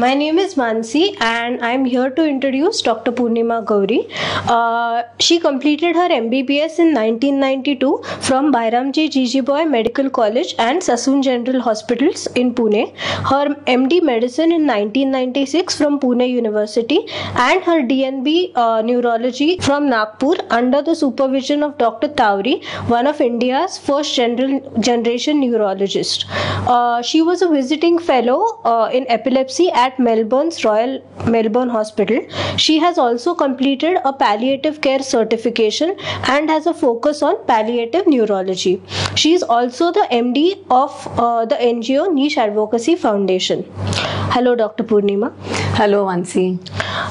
My name is Mansi and I'm here to introduce Dr. Purnima Gauri. She completed her MBBS in 1992 from Bairamji Jijiboy Medical College and Sassoon General Hospitals in Pune. Her MD Medicine in 1996 from Pune University and her DNB Neurology from Nagpur under the supervision of Dr. Tauri, one of India's first generation neurologists. She was a visiting fellow in epilepsy at Melbourne's Royal Melbourne Hospital. She has also completed a palliative care certification and has a focus on palliative neurology. She is also the MD of the NGO Niche Advocacy Foundation. Hello, Dr. Purnima. Hello, Mansi.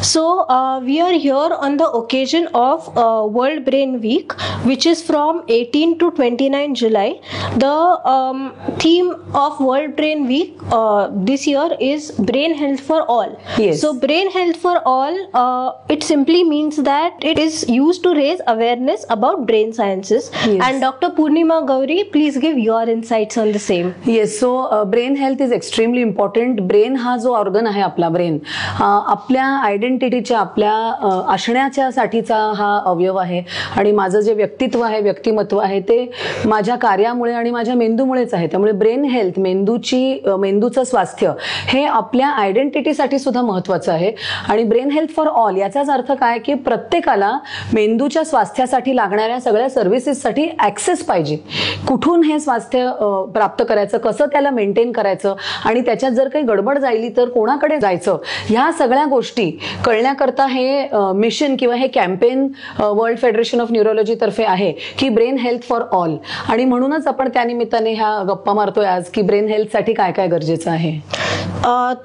So, we are here on the occasion of World Brain Week, which is from 18 to 29 July. The theme of World Brain Week this year is Brain Health for All. Yes. So, Brain Health for All, it simply means that it is used to raise awareness about brain sciences. Yes. And Dr. Purnima Gauri, please give your insights on the same. Yes, so brain health is extremely important. Brain हा जो organ आहे आपला brain आपल्या आयडेंटिटीच्या आपल्या असण्याच्या साठीचा हा अवयव आहे आणि माझं जे व्यक्तित्व आहे व्यक्तिमत्व आहे ते माझ्या कार्यामुळे आणि माझ्या मेंदूमुळेच आहे. त्यामुळे ब्रेन हेल्थ मेंदूचं स्वास्थ्य हे आपल्या आयडेंटिटीसाठी सुद्धा महत्त्वाचं आहे. आणि ब्रेन हेल्थ फॉर ऑल याचाच अर्थ काय की प्रत्येकाला मेंदूच्या स्वास्थ्यासाठी लागणाऱ्या सगळ्या सर्व्हिसेससाठी ऍक्सेस पाहिजे. कुठून हे स्वास्थ्य प्राप्त करायचं, कसं त्याला मेंटेन करायचं आणि त्याच्यात जर काही गडबड जायली तर कोणाकडे जायचं, ह्या सगळ्या गोष्टी कळण्याकरता हे मिशन किंवा हे campaign world federation of neurology तर्फे आहे की ब्रेन हेल्थ फॉर ऑल. आणि म्हणूनच आपण त्यानिमित्ताने ह्या गप्पा मारतोय आज की ब्रेन हेल्थ साठी काय काय गरजेचं आहे.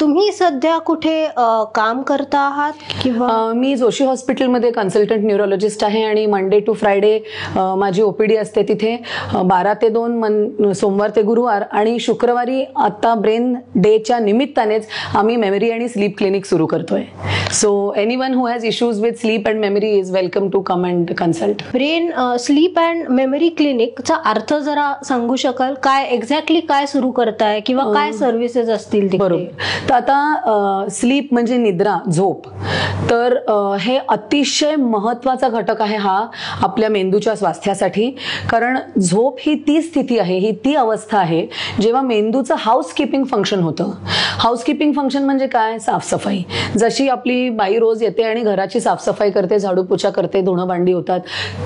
तुम्ही सध्या कुठे काम करता आहात किंवा? मी जोशी हॉस्पिटलमध्ये कन्सल्टंट न्यूरोलॉजिस्ट आहे आणि मंडे टू फ्रायडे माझी ओपीडी असते तिथे 12 ते 2 सोमवार ते गुरुवार आणि शुक्रवारी आता ब्रेन डेच्या निमित्तानेच आम्ही मेमरी आणि स्लीप क्लिनिक सुरू करतोय. So anyone who has issues with sleep and memory is welcome to come and consult. Brain sleep and memory क्लिनिकचा अर्थ जरा सांगू शकाल? काय एक्झॅक्टली काय सुरू करताय किंवा काय सर्व्हिसेस असतील? बरोबर. तर आता स्लीप म्हणजे निद्रा, झोप. तर हे अतिशय महत्त्वाचा घटक आहे हा आपल्या मेंदूच्या स्वास्थ्यासाठी. कारण झोप ही ती स्थिती आहे, ही ती अवस्था आहे जेव्हा मेंदूचं हाऊसकीपिंग फंक्शन होतं. हाऊसकीपिंग फंक्शन म्हणजे काय? साफसफाई. जशी आपली बाई रोज येते आणि घराची साफसफाई करते, झाडूपोछा करते, धुणं भांडी होतात,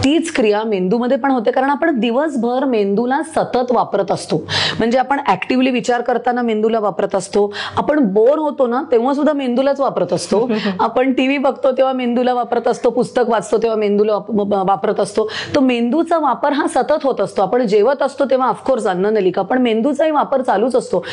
तीच क्रिया मेंदूमध्ये पण होते. कारण आपण दिवसभर मेंदूला सतत वापरत असतो. म्हणजे आपण ऍक्टिव्हली विचार करताना मेंदूला वापरत असतो. आपण बोर होतो ना तेव्हा सुद्धा मेंदूलाच वापरत असतो. आपण टीव्ही बघतो तेव्हा मेंदूला वापरत असतो, पुस्तक वाचतो तेव्हा मेंदूला वापरत असतो. तो मेंदूचा वापर हा सतत होत असतो. आपण जेवत असतो तेव्हा ऑफकोर्स अन्ननलिका, पण मेंदूचाही वापर चालूच असतो.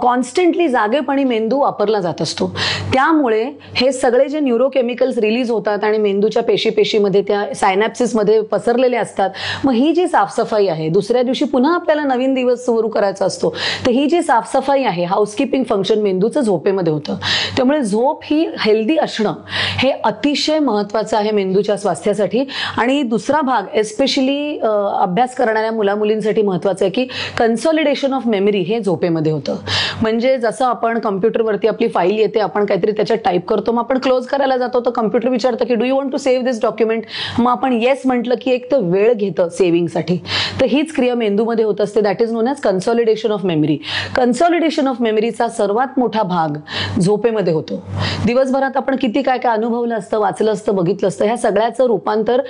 कॉन्स्टंटली जागेपणी मेंदू वापरला जात असतो. त्यामुळे हे सगळे जे न्यूरोकेमिकल्स रिलीज होतात आणि मेंदूच्या पेशीमध्ये त्या सायनॅप्सिसमध्ये पसरलेले असतात. मग ही जी साफसफाई आहे, दुसऱ्या दिवशी पुन्हा आपल्याला नवीन दिवस सुरू करायचा असतो, तर ही जी साफसफाई आहे, हाऊसकीपिंग फंक्शन मेंदूचं झोपेमध्ये होतं. त्यामुळे झोप ही हेल्दी असणं हे अतिशय महत्त्वाचं आहे मेंदूच्या स्वास्थ्यासाठी. आणि दुसरा भाग एस्पेशली अभ्यास करणाऱ्या मुलामुलींसाठी महत्त्वाचं आहे की कन्सॉलिडेशन ऑफ मेमरी हे झोपेमध्ये होतं. म्हणजे जसं आपण कम्प्युटरवरती आपली फाईल येते, आपण काहीतरी त्याच्यात टाईप करतो, मग आपण क्लोज करायला जातो तर कम्प्युटर विचारतं की do you want to save this document. मग आपण येस म्हटलं की एक तर वेळ घेतं सेव्हिंगसाठी. तर हीच क्रिया मेंदूमध्ये होत असते. That is non as consolidation of memory. Consolidation of मेमरीचा सर्वात मोठा भाग झोपेमध्ये होतो. दिवसभरात आपण किती काय काय अनुभवलं असतं, वाचलं असतं, बघितलं असतं, ह्या सगळ्याचं रूपांतर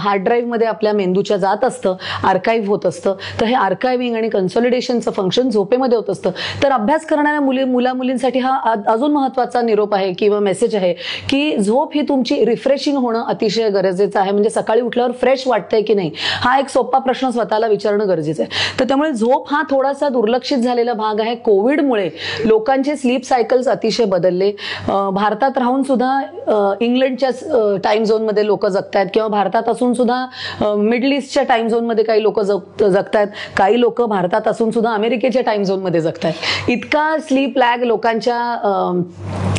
हार्ड ड्राईव्हमध्ये आपल्या मेंदूच्या जात असतं, आर्काईव्ह होत असतं. तर हे आर्कायव्हिंग आणि कन्सॉलिडेशनचं फंक्शन झोपेमध्ये होत असतं. तर अभ्यास करणाऱ्या मुलामुलींसाठी हा अजून महत्त्वाचा निरोप आहे किंवा मेसेज आहे की झोप ही तुमची रिफ्रेशिंग होणं अतिशय गरजेचं आहे. म्हणजे सकाळी उठल्यावर फ्रेश वाटतंय की नाही हा एक सोपा प्रश्न स्वतःला विचारणं गरजेचं आहे. तर त्यामुळे झोप हा थोडासा दुर्लक्षित झालेला भाग आहे. कोविडमुळे लोकांचे स्लीप सायकल्स अतिशय बदलले. भारतात राहून सुद्धा इंग्लंडच्या टाइम झोनमध्ये लोक जगतायत किंवा भारतात असून सुद्धा मिडल ईस्टच्या टाइम झोनमध्ये काही लोक जगतायत, काही लोक भारतात असून सुद्धा अमेरिकेच्या टाइम झोनमध्ये जगतायत. इतका स्लीप लॅग लोकांच्या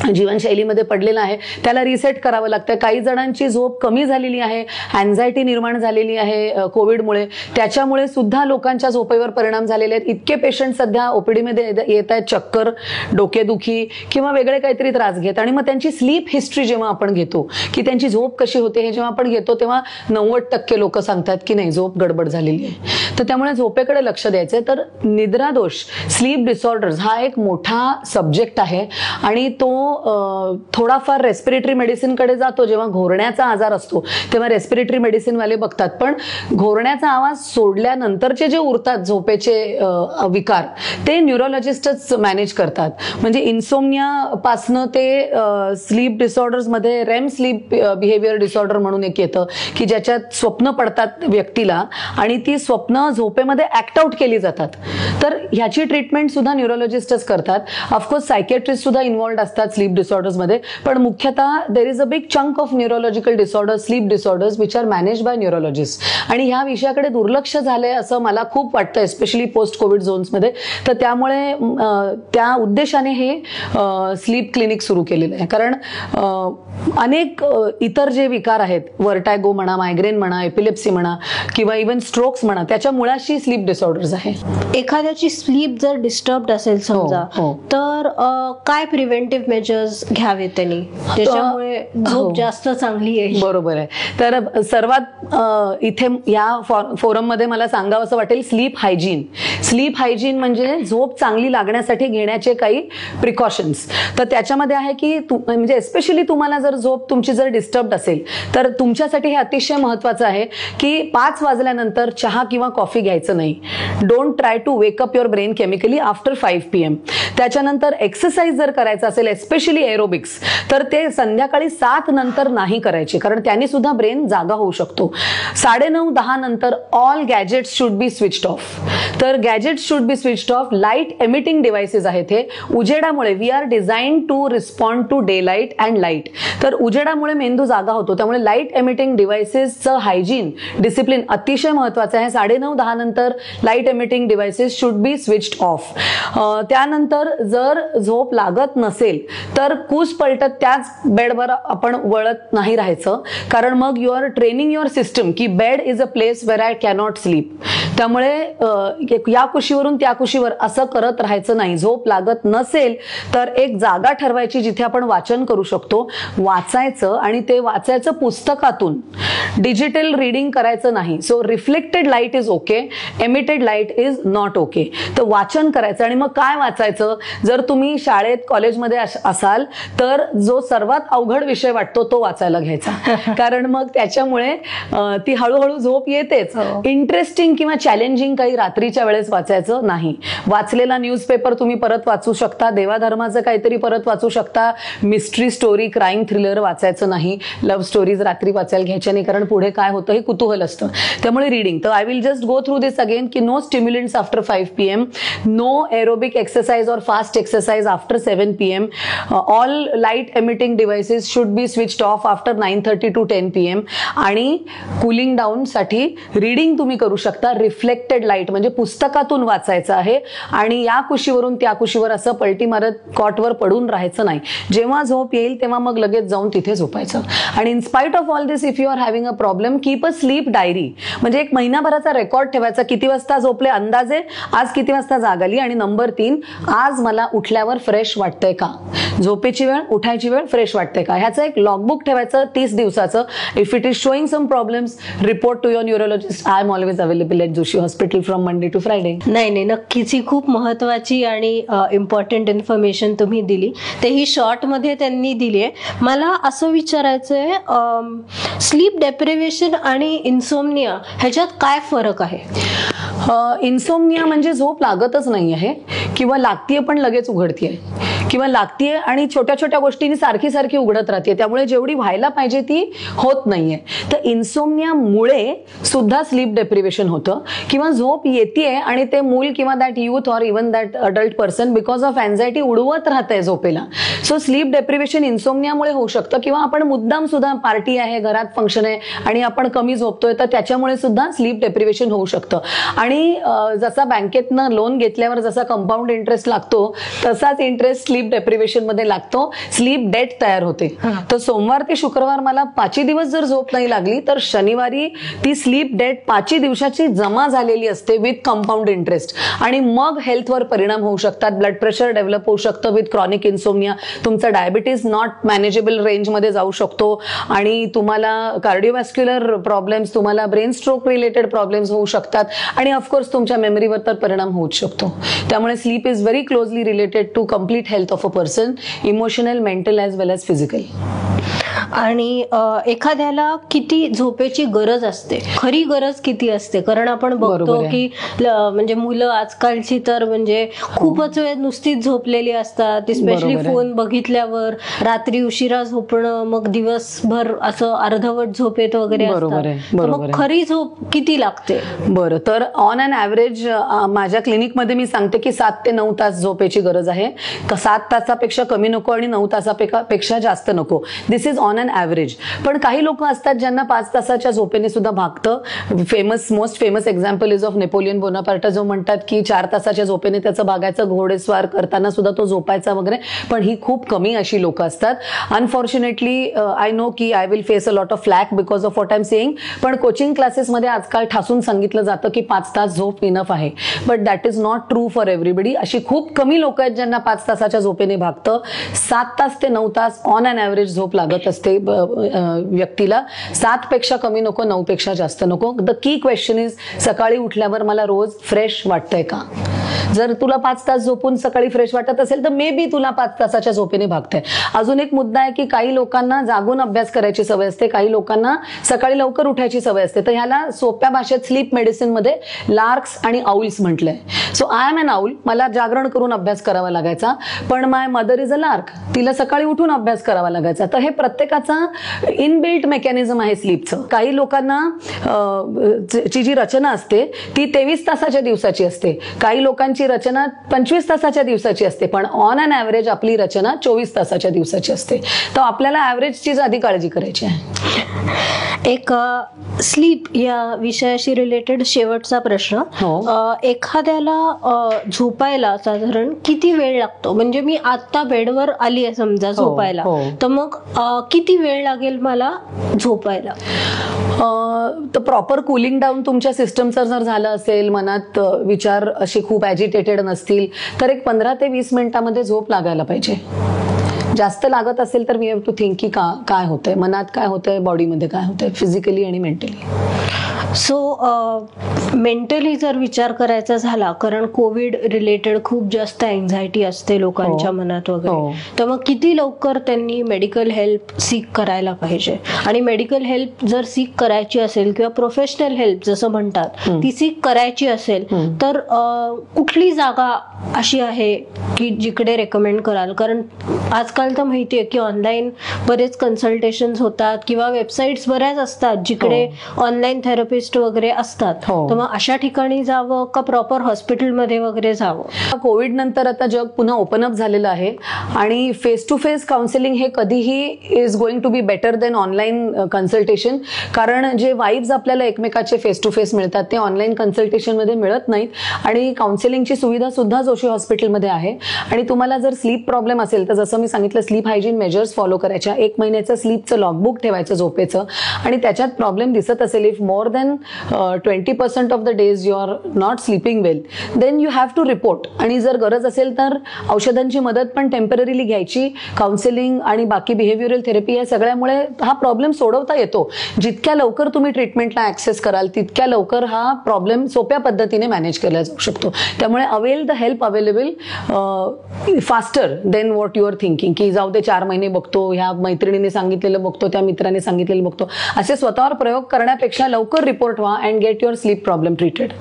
जीवनशैलीमध्ये पडलेला आहे, त्याला रिसेट करावं लागतं. काही जणांची झोप कमी झालेली आहे, अँझायटी निर्माण झालेली आहे कोविडमुळे, त्याच्यामुळे सुद्धा लोकांच्या झोपेवर परिणाम झालेले आहेत. इतके पेशंट सध्या ओपीडीमध्ये येत आहेत, चक्कर, डोकेदुखी किंवा वेगळे काहीतरी त्रास घेत. आणि मग त्यांची स्लीप हिस्ट्री जेव्हा आपण घेतो की त्यांची झोप कशी होते हे जेव्हा आपण घेतो, तेव्हा 90% लोक सांगतात की नाही, झोप गडबड झालेली आहे. तर त्यामुळे झोपेकडे लक्ष द्यायचंय. तर निद्रादोष, स्लीप डिसऑर्डर्स हा एक मोठा सब्जेक्ट आहे आणि तो थोडाफार रेस्पिरेटरी मेडिसिनकडे जातो. जेव्हा घोरण्याचा आजार असतो तेव्हा रेस्पिरेटरी मेडिसिन वाले बघतात, पण घोरण्याचा आवाज सोडल्यानंतरचे जे उरतात झोपेचे विकार ते न्यूरोलॉजिस्टच मॅनेज करतात. म्हणजे इन्सोमनिया पासनं ते स्लीप डिसऑर्डर्स मध्ये रेम स्लीप बिहेवियर डिसऑर्डर म्हणून एक येतं की ज्याच्यात स्वप्न पडतात व्यक्तीला आणि ती स्वप्न झोपेमध्ये ऍक्ट आउट केली जातात. तर ह्याची ट्रीटमेंट सुद्धा न्यूरोलॉजिस्टच करतात. ऑफकोर्स सायकियाट्रिस्ट सुद्धा इन्व्हॉल्ड असतात स्लीप डिसऑर्डर्स मध्ये, पण मुख्यतः there is a big chunk of neurological disorders, sleep disorders which are manage by neurologist. आणि ह्या विषयाकडे दुर्लक्ष झालंय असं मला खूप वाटतं, एस्पेशली पोस्ट कोविड झोन्समध्ये. तर त्यामुळे त्या उद्देशाने हे स्लीप क्लिनिक सुरू केलेलं आहे. कारण अनेक इतर जे विकार आहेत, वर्टॅगो म्हणा, मायग्रेन म्हणा, एपिलेप्सी म्हणा किंवा इव्हन स्ट्रोक्स म्हणा, त्याच्या मुळाशी स्लीप डिसऑर्डर्स आहे. एखाद्याची स्लीप जर डिस्टर्ब असेल समजा, तर काय प्रिव्हेंटिव्ह मेजर्स घ्यावे त्यांनी, त्याच्यामुळे झोप जास्त चांगली आहे? बरोबर आहे. तर सर्वात इथे या फोरम मध्ये मला सांगावं असं वाटेल स्लीप हायजीन. स्लीप हायजीन म्हणजे झोप चांगली लागण्यासाठी घेण्याचे काही प्रिकॉशन्स. तर त्याच्यामध्ये आहे की म्हणजे एस्पेशली तुम्हाला जर झोप तुमची जर डिस्टर्ब असेल तर तुमच्यासाठी हे अतिशय महत्वाचं आहे की 5 वाजल्यानंतर चहा किंवा कॉफी घ्यायचं नाही. Don't try to wake up your brain chemically after 5 PM. त्याच्यानंतर एक्सरसाइज जर करायचं असेल, एस्पेशली एरोबिक्स, तर ते संध्याकाळी 7 नंतर नाही करायचे, कारण त्याने सुद्धा ब्रेन जागा होऊ शकतो. 9:30-10 नंतर all gadgets should be switched off. तर gadgets should be switched off. Light emitting devices आहेत हे. उजेडामुळे we are design to respond to daylight and light. तर उजेडामुळे मेंदू जागा होतो, त्यामुळे लाईट एमिटिंग डिव्हाइसेसचं हायजीन, डिसिप्लिन अतिशय महत्वाचं आहे. 9:30-10 नंतर light emitting devices should be switched off. त्यानंतर जर झोप लागत नसेल तर कूस पलटत त्याच बेडवर आपण वळत नाही राहायचं, कारण मग you are training your system की bed is a place where I cannot sleep. त्यामुळे या कुशीवरून त्या कुशीवर असं करत राहायचं नाही. झोप लागत नसेल तर एक जागा ठरवायची जिथे आपण वाचन करू शकतो, वाचायचं, आणि ते वाचायचं पुस्तकातून. डिजिटल रीडिंग करायचं नाही. So reflected light is okay, emitted light is not okay. तर वाचन करायचं. आणि मग काय वाचायचं, जर तुम्ही शाळेत कॉलेजमध्ये असाल तर जो सर्वात अवघड विषय वाटतो तो वाचायला घ्यायचा, कारण मग त्याच्यामुळे ती हळूहळू झोप येतेच. इंटरेस्टिंग किंवा चॅलेंजिंग काही रात्रीच्या वेळेस वाचायचं नाही. वाचलेला न्यूजपेपर तुम्ही परत वाचू शकता, देवाधर्माचं काहीतरी परत वाचू शकता, मिस्ट्री स्टोरी, क्राईम थ्रिलर वाचायचं नाही. लव्ह स्टोरीज रात्री वाचायला घ्यायच्या नाही, कारण पुढे काय होतं हे कुतूहल असतं. त्यामुळे रीडिंग. तर I will just go through this again की no stimulants after 5 PM, no aerobic exercise और fast exercise after 7 PM, all light emitting devices should be switched off after 9:30 to 10 PM. आणि कुलिंग डाऊन साठी reading तुम्ही करू शकता. Reflected light म्हणजे पुस्तकातून वाचायचं आहे आणि या कुशीवरून त्या कुशीवर असं पलटी मारत कॉटवर पडून राहायचं नाही. जेव्हा झोप येईल तेव्हा मग लगेच जाऊन तिथे झोपायचं. आणि in spite of all this, if you are having a problem, keep a sleep diary. म्हणजे एक महिनाभराचा रेकॉर्ड ठेवायचा. किती वाजता झोपले, अंदाजे आज किती वाजता जाग आली, आणि नंबर 3, आज मला उठल्यावर फ्रेश वाटतंय का, झोपेची वेळ, उठायची वेळ फ्रेश वाटतंय का, ह्याचं एक लॉगबुक ठेवायचं 30 दिवसाचं. If it is showing some problems, report to your neurologist. I am always available at Joshi hospital from Monday to Friday. नाही, नक्कीच ही खूप महत्वाची आणि इम्पॉर्टंट इन्फॉर्मेशन तुम्ही दिली, तेही शॉर्टमध्ये त्यांनी दिली आहे. मला असं विचारायचं आहे, स्लीप डेप्रिव्हेशन आणि इन्सोमनिया ह्याच्यात काय फरक आहे? इन्सोमनिया म्हणजे झोप लागतच नाही आहे किंवा लागतीये पण लगेच उघडतीये, किंवा लागतीये आणि छोट्या छोट्या गोष्टींनी सारखी सारखी उघडत राहते, त्यामुळे जेवढी व्हायला पाहिजे ती होत नाहीये. तर इन्सोमनियामुळे सुद्धा स्लीप डेप्रिव्हेशन होतं किंवा झोप येते आणि ते मूल किंवा that youth or even that adult person because of anxiety उडवत राहतंय झोपेला. सो स्लीप डेप्रिव्हेशन इन्सोमनियामुळे होऊ शकतं किंवा आपण मुद्दाम सुद्धा पार्टी आहे, घरात फंक्शन आहे आणि आपण कमी झोपतोय तर त्याच्यामुळे सुद्धा स्लीप डेप्रिव्हेशन होऊ शकतं. आणि जसा बँकेतनं लोन घेतल्यावर जसा कंपाऊंड इंटरेस्ट लागतो तसाच इंटरेस्ट स्लीप डेप्रिव्हेशन मध्ये लागतो, स्लीप डेट तयार होते. तर सोमवार ते शुक्रवार मला 5 दिवस जर झोप नाही लागली तर शनिवारी ती स्लीप डेट 5 दिवसाची जमा झालेली असते विथ कंपाऊंड इंटरेस्ट आणि मग हेल्थवर परिणाम होऊ शकतात. ब्लड प्रेशर डेव्हलप होऊ शकतं विथ क्रॉनिक इन्सोमनिया, तुमचा डायबिटीज नॉट मॅनेजेबल रेंजमध्ये जाऊ शकतो आणि तुम्हाला कार्डिओव्हॅस्क्युलर प्रॉब्लेम्स, तुम्हाला ब्रेन स्ट्रोक रिलेटेड प्रॉब्लेम्स होऊ शकतात आणि ऑफकोर्स तुमच्या मेमरीवर तर परिणाम होऊच शकतो. त्यामुळे sleep is very closely related to complete health of a person, emotional, mental as well as physical. आणि एखाद्याला किती झोपेची गरज असते, खरी गरज किती असते? कारण आपण बघतो की म्हणजे मुलं आजकालची तर म्हणजे खूपच वेळ नुसतीच झोपलेली असतात, स्पेशली फोन बघितल्यावर, रात्री उशिरा झोपणं, मग दिवसभर असं अर्धवट झोप येत वगैरे असतात. मग खरी झोप किती लागते? बरं, तर ऑन अन ॲव्हरेज माझ्या क्लिनिकमध्ये मी सांगते की 7 ते 9 तास झोपेची गरज आहे. 7 तासापेक्षा कमी नको आणि 9 तासापेक्षा जास्त नको. This is on an average. पण काही लोक असतात ज्यांना 5 तासाच्या झोपेने सुद्धा भागतं. Most famous example is of Napoleon Bonaparte, जो म्हणतात की 4 तासाच्या झोपेने त्याचं भागायचं, घोडेस्वार करताना सुद्धा तो झोपायचा वगैरे. पण ही खूप कमी अशी लोक असतात. अनफॉर्च्युनेटली आय नो की I will face a lot of flax because of what I am saying. पण कोचिंग क्लासेसमध्ये आजकाल ठासून सांगितलं जातं की 5 तास झोप इनफ आहे. But that is not true for everybody. अशी खूप कमी लोक आहेत ज्यांना 5 तासाच्या झोपेने भागतं. 7 तास ते 9 तास ऑन अन ॲव्हरेज झोप लागत असते व्यक्तीला. 7 पेक्षा कमी नको, 9 पेक्षा जास्त नको. द की क्वेश्चन इज सकाळी उठल्यावर मला रोज फ्रेश वाटतंय का? जर तुला 5 तास झोपून सकाळी फ्रेश वाटत असेल तर मे बी तुला 5 तासाच्या झोपेने भागतंय. अजून एक मुद्दा आहे की काही लोकांना जागून अभ्यास करायची सवय असते, काही लोकांना सकाळी लवकर उठायची सवय असते. तर ह्याला सोप्या भाषेत स्लीप मेडिसिन मध्ये लार्क्स आणि आउल्स म्हटलंय. So I am an owl, मला जागरण करून अभ्यास करावा लागायचा. पण my mother is a lark, तिला सकाळी उठून अभ्यास करावा लागायचा. तर हे प्रत्येकाचा इनबिल्ट मेकॅनिझम आहे स्लीपचं. काही लोकांना ची जी रचना असते ती 23 तासाच्या दिवसाची असते, काही लोकांची रचना 25 तासाच्या दिवसाची असते. पण ऑन अन ॲव्हरेज आपली रचना 24 तासाच्या दिवसाची असते. तर आपल्याला ॲव्हरेजचीच आधी काळजी करायची आहे. एक स्लीप या विषयाशी रिलेटेड शेवटचा प्रश्न. एखाद्याला झोपायला साधारण किती वेळ लागतो? म्हणजे मी आता बेडवर आली आहे समजा झोपायला, तर मग किती वेळ लागेल मला झोपायला? तर प्रॉपर कुलिंग डाऊन तुमच्या सिस्टमचं जर झालं असेल, मनात विचार असे खूप ॲजिटेटेड नसतील तर एक 15 ते 20 मिनिटामध्ये झोप लागायला पाहिजे. जास्त लागत असेल तर वी हॅव टू थिंक की काय होतंय, मनात काय होतंय, बॉडीमध्ये काय होतंय, फिजिकली आणि मेंटली. सो मेंटली जर विचार करायचा झाला, कारण कोविड रिलेटेड खूप जास्त अँझायटी असते लोकांच्या मनात वगैरे, तर मग किती लवकर त्यांनी मेडिकल हेल्प सीक करायला पाहिजे? आणि मेडिकल हेल्प जर सीक करायची असेल किंवा प्रोफेशनल हेल्प जसं म्हणतात ती सीक करायची असेल तर कुठली जागा अशी आहे की जिकडे रेकमेंड कराल? कारण आजकाल तर माहिती आहे की ऑनलाईन बरेच कन्सल्टेशन्स होतात किंवा वेबसाईट्स बऱ्याच असतात जिकडे ऑनलाईन थेरपिस्ट वगैरे असतात. तर मग अशा ठिकाणी जावं का प्रॉपर हॉस्पिटलमध्ये वगैरे जावं? कोविड नंतर आता जग पुन्हा ओपन अप झालेलं आहे आणि फेस टू फेस काउन्सिलिंग हे कधीही is going to be better than online consultation. कारण जे वाईब्स आपल्याला एकमेकाचे फेस टू फेस मिळतात ते ऑनलाईन कन्सल्टेशनमध्ये मिळत नाहीत. आणि काउन्सिलिंगची सुविधा सुद्धा जोशी हॉस्पिटलमध्ये आहे. आणि तुम्हाला जर स्लीप प्रॉब्लेम असेल तर जसं मी सांगितलं स्लीप हायजीन मेजर्स फॉलो करायच्या, 1 महिन्याचं स्लीपचं लॉगबुक ठेवायचं झोपेचं. आणि त्याच्यात प्रॉब्लेम दिसत असेल, if more than 20% of the days you are not sleeping well, then you have to report. आणि जर गरज असेल तर औषधांची मदत पण टेम्पररीली घ्यायची. काउन्सिलिंग आणि बाकी बिहेव्हिअरल थेरपी या सगळ्यामुळे हा प्रॉब्लेम सोडवता येतो. जितक्या लवकर तुम्ही ट्रीटमेंटला ऍक्सेस कराल तितक्या लवकर हा प्रॉब्लेम सोप्या पद्धतीने मॅनेज केला जाऊ शकतो. त्यामुळे avail the help available faster than what you are thinking की जाऊ दे 4 महिने बघतो, ह्या मैत्रिणीने सांगितलेलं बघतो, त्या मित्राने सांगितलेलं बघतो, असे स्वतःवर प्रयोग करण्यापेक्षा लवकर रिपोर्ट रिपोर्ट व्हा and get your sleep problem treated.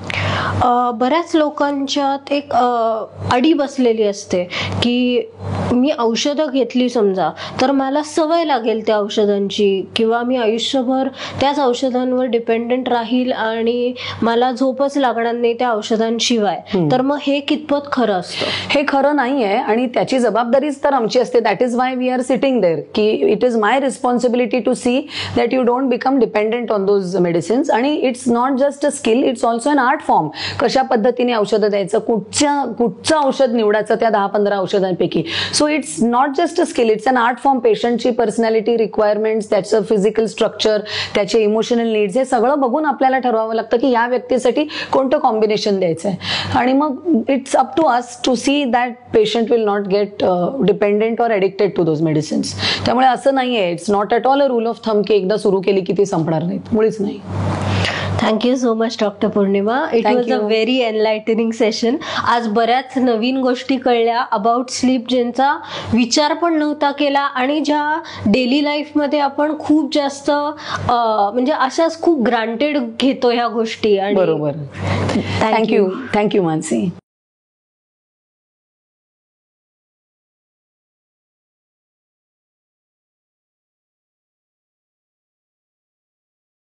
बऱ्याच लोकांच्यात एक अडी बसलेली असते की मी औषधं घेतली समजा तर मला सवय लागेल त्या औषधांची किंवा मी आयुष्यभर त्याच औषधांवर डिपेंडेंट राहील आणि मला झोपच लागणार नाही त्या औषधांशिवाय. तर मग हे कितपत खरं असतं? हे खरं नाहीये आणि त्याची जबाबदारीच तर आमची असते. That is why we are sitting there की it is my responsibility to see that you don't become dependent on those medicines. आणि it's not just a skill, it's also an art form. कशा पद्धतीने औषधं द्यायचं, कुठचं औषध निवडायचं त्या 10-15 औषधांपैकी. So it's not just a skill, it's an art form. पेशंटची पर्सनॅलिटी, रिक्वायरमेंट्स, त्याचं फिजिकल स्ट्रक्चर, त्याचे इमोशनल नीड्स हे सगळं बघून आपल्याला ठरवावं लागतं की या व्यक्तीसाठी कोणतं कॉम्बिनेशन द्यायचं आहे. आणि मग it's up to us to see that patient will not get dependent or addicted to those medicines. त्यामुळे असं नाहीये, it's not at all a rule of thumb की एकदा सुरू केली की ती संपणार नाहीत, मुळीच नाही. Thank you so much, Dr. Purnima. It Thank was you. a very enlightening session. आज बऱ्याच नवीन गोष्टी कळल्या अबाउट स्लीप ज्यांचा विचार पण नव्हता केला आणि ज्या डेली लाईफमध्ये आपण खूप जास्त म्हणजे अशाच खूप ग्रांटेड घेतो ह्या गोष्टी. बरोबर. थँक्यू मानसी.